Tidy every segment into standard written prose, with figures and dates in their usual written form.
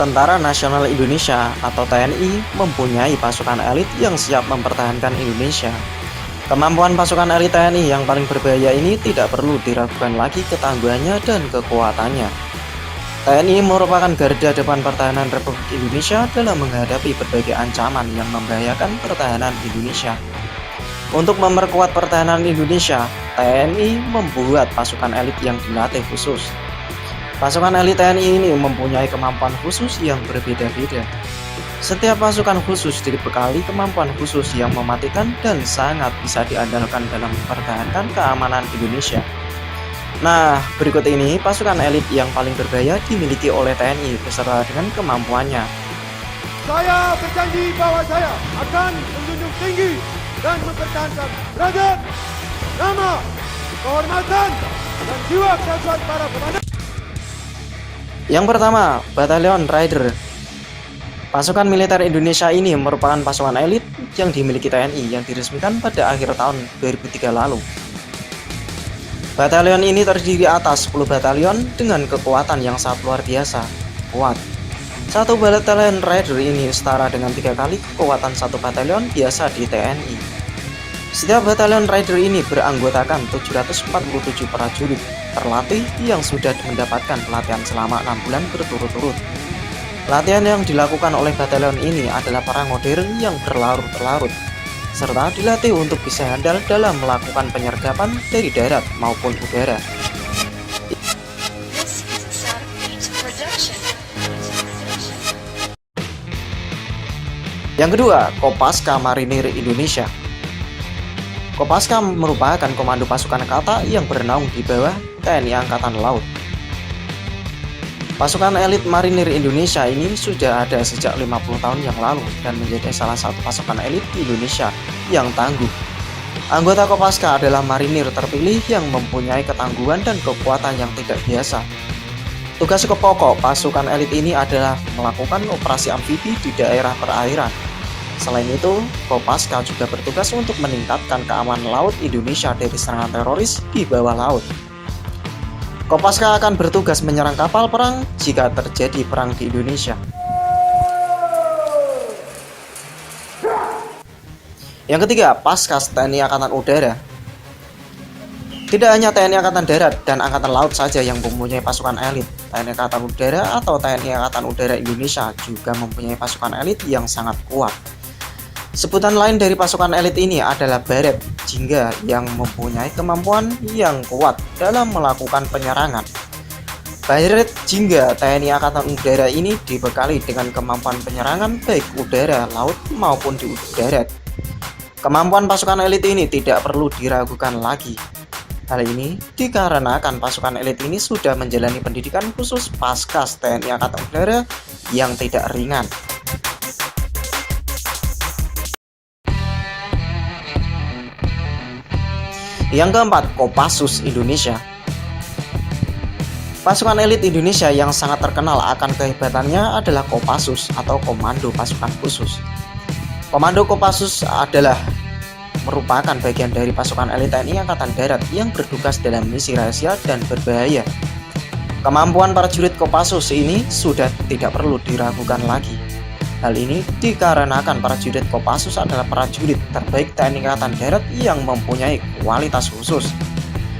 Tentara Nasional Indonesia atau TNI mempunyai pasukan elit yang siap mempertahankan Indonesia. Kemampuan pasukan elit TNI yang paling berbahaya ini tidak perlu diragukan lagi ketangguhannya dan kekuatannya. TNI merupakan garda depan pertahanan Republik Indonesia dalam menghadapi berbagai ancaman yang membahayakan pertahanan Indonesia. Untuk memperkuat pertahanan Indonesia, TNI membuat pasukan elit yang dilatih khusus. Pasukan elit TNI ini mempunyai kemampuan khusus yang berbeda-beda. Setiap pasukan khusus dibekali kemampuan khusus yang mematikan dan sangat bisa diandalkan dalam mempertahankan keamanan Indonesia. Nah, berikut ini pasukan elit yang paling berbahaya dimiliki oleh TNI beserta dengan kemampuannya. Saya berjanji bahwa saya akan menjunjung tinggi dan mempertahankan derajat, nama, kehormatan, dan jiwa kesatuan para komandan. Yang pertama, Batalion Raider. Pasukan militer Indonesia ini merupakan pasukan elit yang dimiliki TNI yang diresmikan pada akhir tahun 2003 lalu. Batalion ini terdiri atas 10 batalion dengan kekuatan yang sangat luar biasa, kuat. Satu batalion Raider ini setara dengan 3 kali kekuatan satu batalion biasa di TNI. Setiap batalion Raider ini beranggotakan 747 prajurit terlatih yang sudah mendapatkan pelatihan selama 6 bulan berturut-turut. Latihan yang dilakukan oleh batalion ini adalah perang modern yang berlarut-larut, serta dilatih untuk bisa handal dalam melakukan penyergapan dari darat maupun udara. Yang kedua, Kopaska Marinir Indonesia. Kopaska merupakan komando pasukan kata yang bernaung di bawah TNI Angkatan Laut. Pasukan elit marinir Indonesia ini sudah ada sejak 50 tahun yang lalu dan menjadi salah satu pasukan elit di Indonesia yang tangguh. Anggota Kopaska adalah marinir terpilih yang mempunyai ketangguhan dan kekuatan yang tidak biasa. Tugas pokok pasukan elit ini adalah melakukan operasi amfibi di daerah perairan. Selain itu, Kopaska juga bertugas untuk meningkatkan keamanan laut Indonesia dari serangan teroris di bawah laut. Kopaska akan bertugas menyerang kapal perang jika terjadi perang di Indonesia. Yang ketiga, Paskas TNI Angkatan Udara. Tidak hanya TNI Angkatan Darat dan Angkatan Laut saja yang mempunyai pasukan elit. TNI Angkatan Udara atau TNI Angkatan Udara Indonesia juga mempunyai pasukan elit yang sangat kuat. Sebutan lain dari pasukan elit ini adalah Baret Jingga yang mempunyai kemampuan yang kuat dalam melakukan penyerangan. Baret Jingga TNI Angkatan Udara ini dibekali dengan kemampuan penyerangan baik udara, laut maupun di darat. Kemampuan pasukan elit ini tidak perlu diragukan lagi. Hal ini dikarenakan pasukan elit ini sudah menjalani pendidikan khusus Paskas TNI Angkatan Udara yang tidak ringan. Yang keempat, Kopassus Indonesia. Pasukan elit Indonesia yang sangat terkenal akan kehebatannya adalah Kopassus atau Komando Pasukan Khusus. Komando Kopassus adalah merupakan bagian dari pasukan elit TNI Angkatan Darat yang bertugas dalam misi rahasia dan berbahaya. Kemampuan prajurit Kopassus ini sudah tidak perlu diragukan lagi. Hal ini dikarenakan prajurit Kopassus adalah prajurit terbaik TNI Angkatan Darat yang mempunyai kualitas khusus.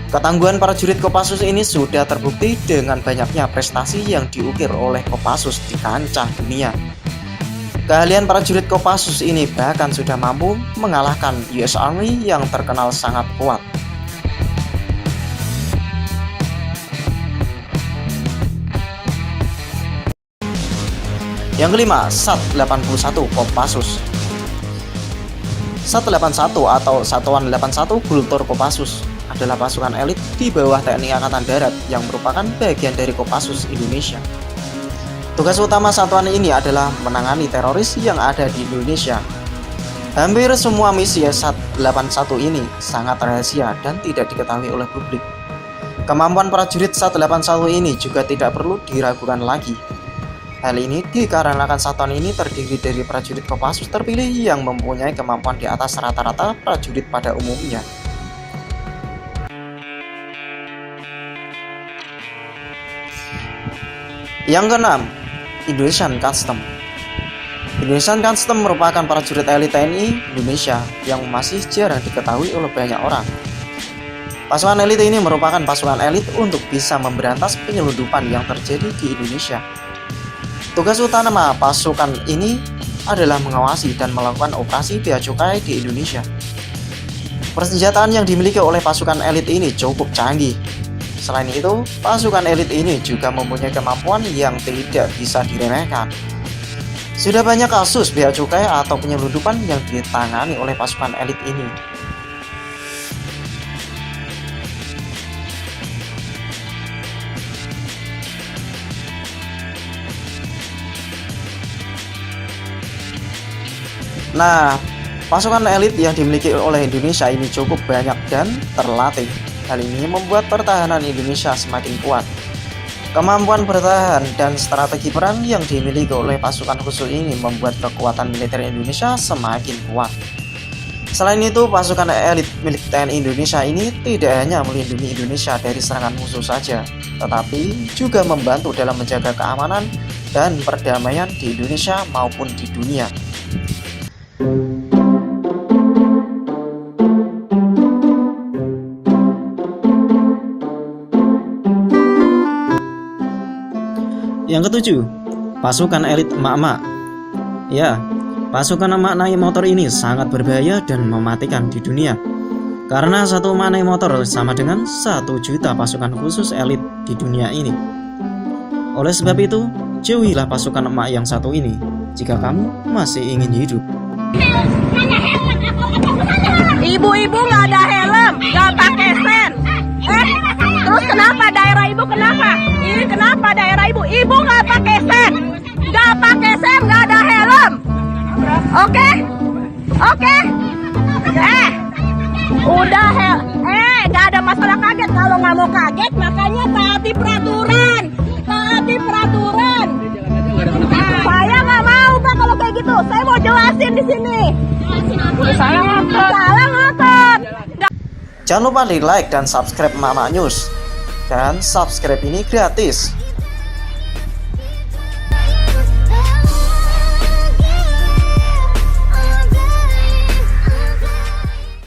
Ketangguhan prajurit Kopassus ini sudah terbukti dengan banyaknya prestasi yang diukir oleh Kopassus di kancah dunia. Keahlian prajurit Kopassus ini bahkan sudah mampu mengalahkan US Army yang terkenal sangat kuat. Yang kelima, SAT 81 Kopassus. SAT 81 atau Satuan 81 Gultor Kopassus adalah pasukan elit di bawah TNI Angkatan Darat yang merupakan bagian dari Kopassus Indonesia. Tugas utama satuan ini adalah menangani teroris yang ada di Indonesia. Hampir semua misi SAT 81 ini sangat rahasia dan tidak diketahui oleh publik. Kemampuan prajurit SAT 81 ini juga tidak perlu diragukan lagi. Hal ini dikarenakan satuan ini terdiri dari prajurit Kopassus terpilih yang mempunyai kemampuan di atas rata-rata prajurit pada umumnya. Yang keenam, Indonesian Custom. Indonesian Custom merupakan prajurit elit TNI Indonesia yang masih jarang diketahui oleh banyak orang. Pasukan elit ini merupakan pasukan elit untuk bisa memberantas penyelundupan yang terjadi di Indonesia. Tugas utama pasukan ini adalah mengawasi dan melakukan operasi bea cukai di Indonesia. Persenjataan yang dimiliki oleh pasukan elit ini cukup canggih. Selain itu, pasukan elit ini juga mempunyai kemampuan yang tidak bisa diremehkan. Sudah banyak kasus bea cukai atau penyelundupan yang ditangani oleh pasukan elit ini. Nah, pasukan elit yang dimiliki oleh Indonesia ini cukup banyak dan terlatih. Hal ini membuat pertahanan Indonesia semakin kuat. Kemampuan bertahan dan strategi perang yang dimiliki oleh pasukan khusus ini membuat kekuatan militer Indonesia semakin kuat. Selain itu, pasukan elit milik TNI Indonesia ini tidak hanya melindungi Indonesia dari serangan musuh saja, tetapi juga membantu dalam menjaga keamanan dan perdamaian di Indonesia maupun di dunia. Yang ketujuh, pasukan elit emak-emak. Ya, pasukan emak naik motor ini sangat berbahaya dan mematikan di dunia. Karena satu emak naik motor sama dengan 1 juta pasukan khusus elit di dunia ini. Oleh sebab itu, jauhilah pasukan emak yang satu ini jika kamu masih ingin hidup. Ibu-ibu nggak ada helm, nggak pakai sen. Terus kenapa daerah ibu kenapa? Ini kenapa daerah ibu? Ibu nggak pakai sen, nggak ada helm. Oke? Udah nggak ada masalah kaget. Kalau nggak mau kaget, makanya taati peraturan. Saya nggak mau Pak kalau kayak gitu. Saya mau jelasin di sini. Salah ngotot. Jangan lupa di like dan subscribe Mama News. Dan subscribe ini gratis.